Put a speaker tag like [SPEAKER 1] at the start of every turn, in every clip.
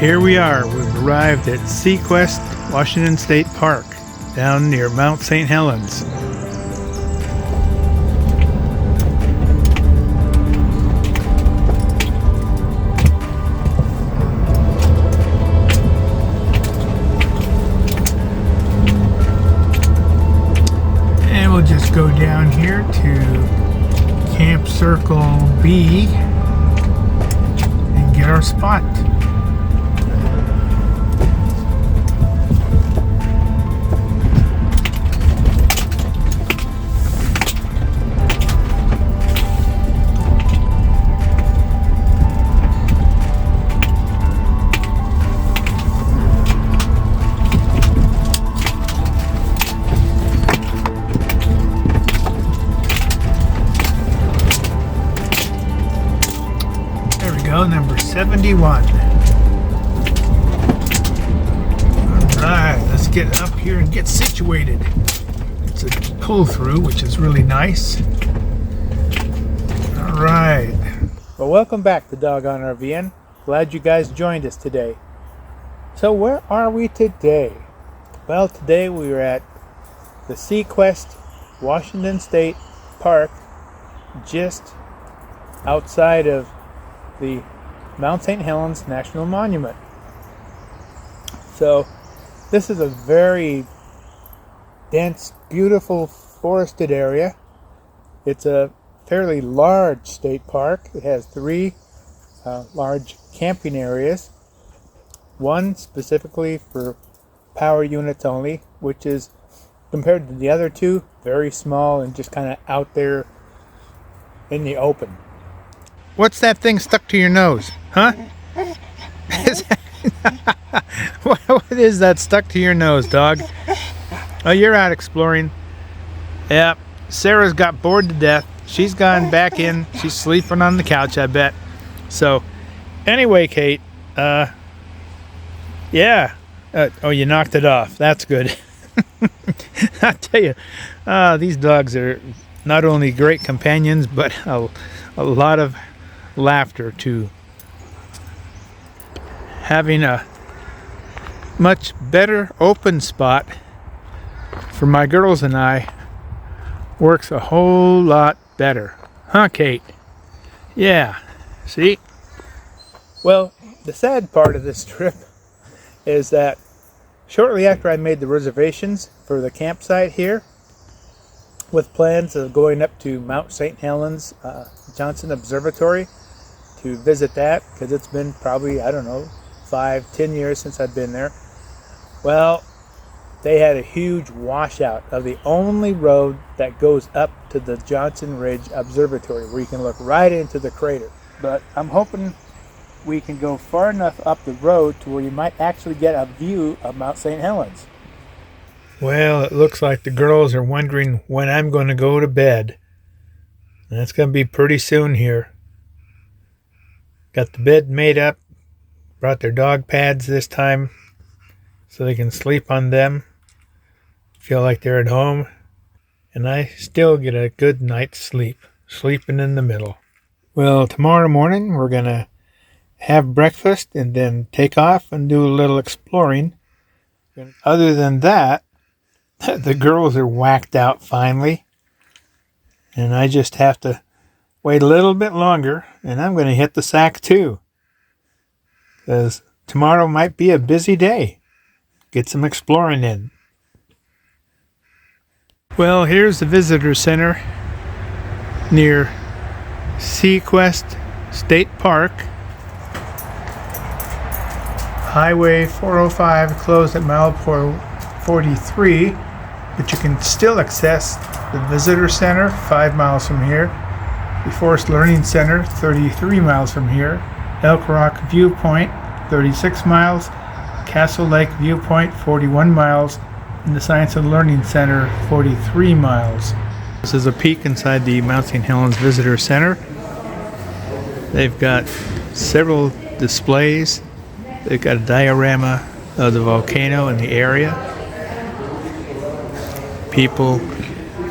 [SPEAKER 1] Here we are. We've arrived at Seaquest, Washington State Park, down near Mount St. Helens. And we'll just go down here to Camp Circle B and get our spot. Number 71. Alright, let's get up here and get situated. It's a pull through, which is really nice. Alright. Well, welcome back to Doggone RV'N. Glad you guys joined us today. So where are we today? Well, today we are at the Seaquest, Washington State Park, just outside of the Mount St. Helens National Monument. So this is a very dense, beautiful forested area. It's a fairly large state park. It has three large camping areas. One specifically for power units only, which is, compared to the other two, very small and just kind of out there in the open. What's that thing stuck to your nose? Huh? What is that stuck to your nose, dog? Oh, you're out exploring. Yeah, Sarah's got bored to death. She's gone back in. She's sleeping on the couch, I bet. So, anyway, Kate, yeah. Oh, you knocked it off. That's good. I tell you, these dogs are not only great companions, but a lot of laughter too. Having a much better open spot for my girls and I works a whole lot better. Huh, Kate? Yeah. See? Well, the sad part of this trip is that shortly after I made the reservations for the campsite here, with plans of going up to Mount St. Helens Johnson Observatory to visit that, because it's been probably, I don't know, 5-10 years since I've been there. Well, they had a huge washout of the only road that goes up to the Johnson Ridge Observatory, where you can look right into the crater. But I'm hoping we can go far enough up the road to where you might actually get a view of Mount St. Helens. Well, it looks like the girls are wondering when I'm going to go to bed. That's going to be pretty soon here. Got the bed made up. Brought their dog pads this time so they can sleep on them. Feel like they're at home. And I still get a good night's sleep. Sleeping in the middle. Well, tomorrow morning we're going to have breakfast and then take off and do a little exploring. Other than that, the girls are whacked out finally, and I just have to wait a little bit longer, and I'm going to hit the sack too, because tomorrow might be a busy day. Get some exploring in. Well, here's the visitor center near Seaquest State Park. Highway 405 closed at mile 43, but you can still access the visitor center 5 miles from here, the Forest Learning Center 33 miles from here, Elk Rock Viewpoint 36 miles, Castle Lake Viewpoint 41 miles, and the Science and Learning Center 43 miles. This is a peek inside the Mount St. Helens Visitor Center. They've got several displays. They've got a diorama of the volcano in the area. People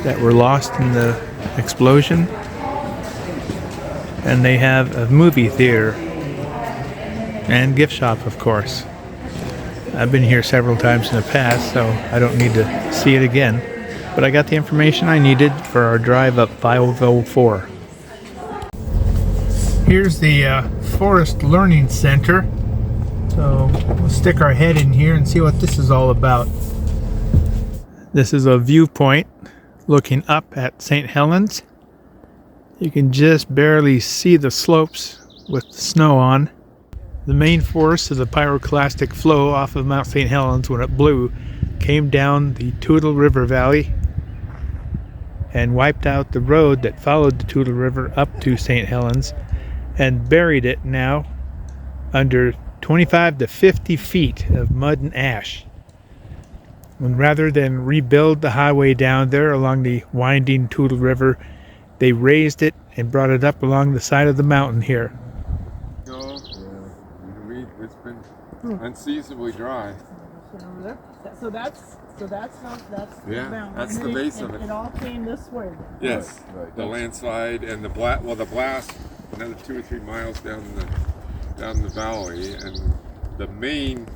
[SPEAKER 1] that were lost in the explosion. And they have a movie theater and gift shop, of course. I've been here several times in the past, so I don't need to see it again. But I got the information I needed for our drive up 504. Here's the Forest Learning Center. So we'll stick our head in here and see what this is all about. This is a viewpoint looking up at St. Helens. You can just barely see the slopes with the snow on. The main force of the pyroclastic flow off of Mount St. Helens when it blew came down the Toutle River Valley and wiped out the road that followed the Toutle River up to St. Helens and buried it now under 25 to 50 feet of mud and ash. And rather than rebuild the highway down there along the winding Toutle River, they raised it and brought it up along the side of the mountain here.
[SPEAKER 2] It's been unseasonably dry.
[SPEAKER 3] So that's the mountain.
[SPEAKER 2] That's the base of it.
[SPEAKER 3] It all came this way.
[SPEAKER 2] Yes, the landslide and the blast another 2 or 3 miles down the valley, and the main.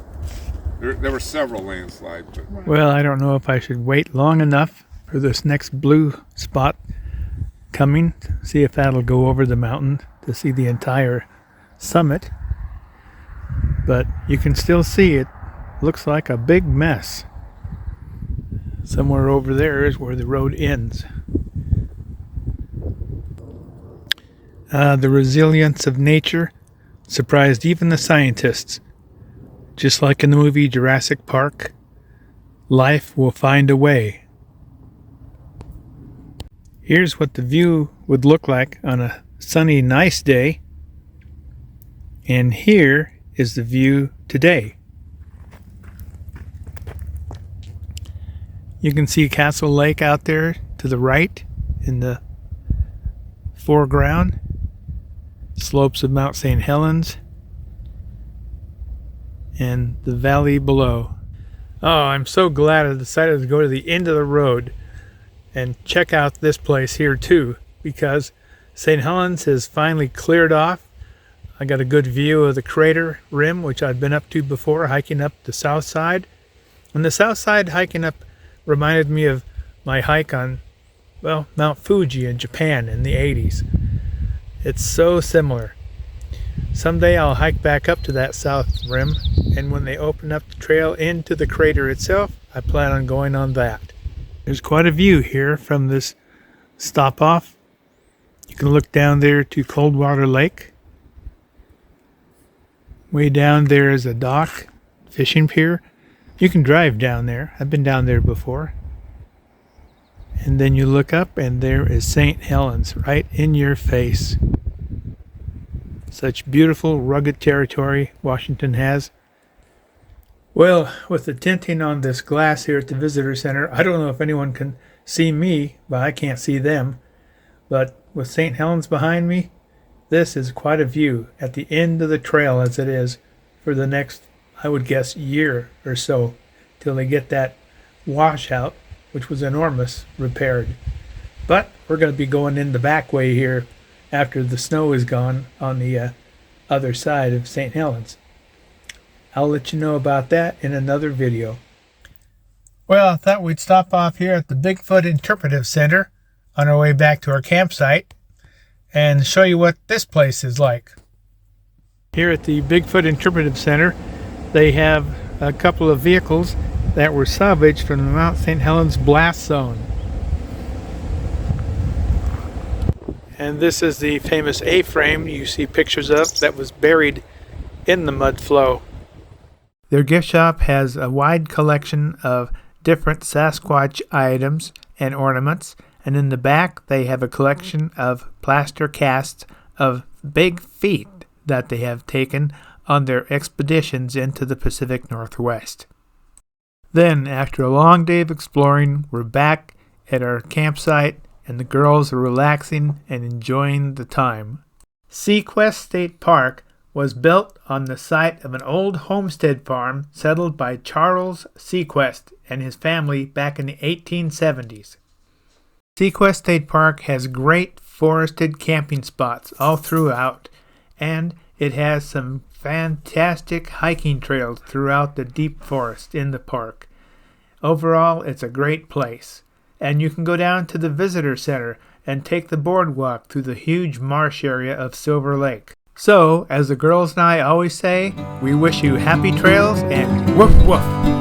[SPEAKER 2] There were several landslides. But
[SPEAKER 1] well, I don't know if I should wait long enough for this next blue spot coming, see if that'll go over the mountain to see the entire summit. But you can still see it looks like a big mess. Somewhere over there is where the road ends. The resilience of nature surprised even the scientists. Just like in the movie Jurassic Park, life will find a way. Here's what the view would look like on a sunny, nice day. And here is the view today. You can see Castle Lake out there to the right in the foreground. Slopes of Mount St. Helens and the valley below. Oh, I'm so glad I decided to go to the end of the road and check out this place here too, because St. Helens has finally cleared off. I got a good view of the crater rim, which I'd been up to before, hiking up the south side. And the south side hiking up reminded me of my hike on, well, Mount Fuji in Japan in the 80s. It's so similar. Someday I'll hike back up to that south rim, and when they open up the trail into the crater itself, I plan on going on that. There's quite a view here from this stop off. You can look down there to Coldwater Lake. Way down there is a dock, fishing pier. You can drive down there. I've been down there before. And then you look up and there is St. Helens right in your face. Such beautiful, rugged territory Washington has. Well, with the tinting on this glass here at the visitor center, I don't know if anyone can see me, but I can't see them. But with St. Helens behind me, this is quite a view at the end of the trail as it is for the next, I would guess, year or so till they get that washout, which was enormous, repaired. But we're going to be going in the back way here after the snow is gone on the other side of St. Helens. I'll let you know about that in another video. Well, I thought we'd stop off here at the Bigfoot Interpretive Center on our way back to our campsite and show you what this place is like. Here at the Bigfoot Interpretive Center, they have a couple of vehicles that were salvaged from the Mount St. Helens blast zone. And this is the famous A-frame you see pictures of that was buried in the mud flow. Their gift shop has a wide collection of different Sasquatch items and ornaments, and in the back they have a collection of plaster casts of big feet that they have taken on their expeditions into the Pacific Northwest. Then, after a long day of exploring, we're back at our campsite and the girls are relaxing and enjoying the time. Seaquest State Park was built on the site of an old homestead farm settled by Charles Seaquest and his family back in the 1870s. Seaquest State Park has great forested camping spots all throughout, and it has some fantastic hiking trails throughout the deep forest in the park. Overall, it's a great place. And you can go down to the visitor center and take the boardwalk through the huge marsh area of Silver Lake. So, as the girls and I always say, we wish you happy trails and woof woof!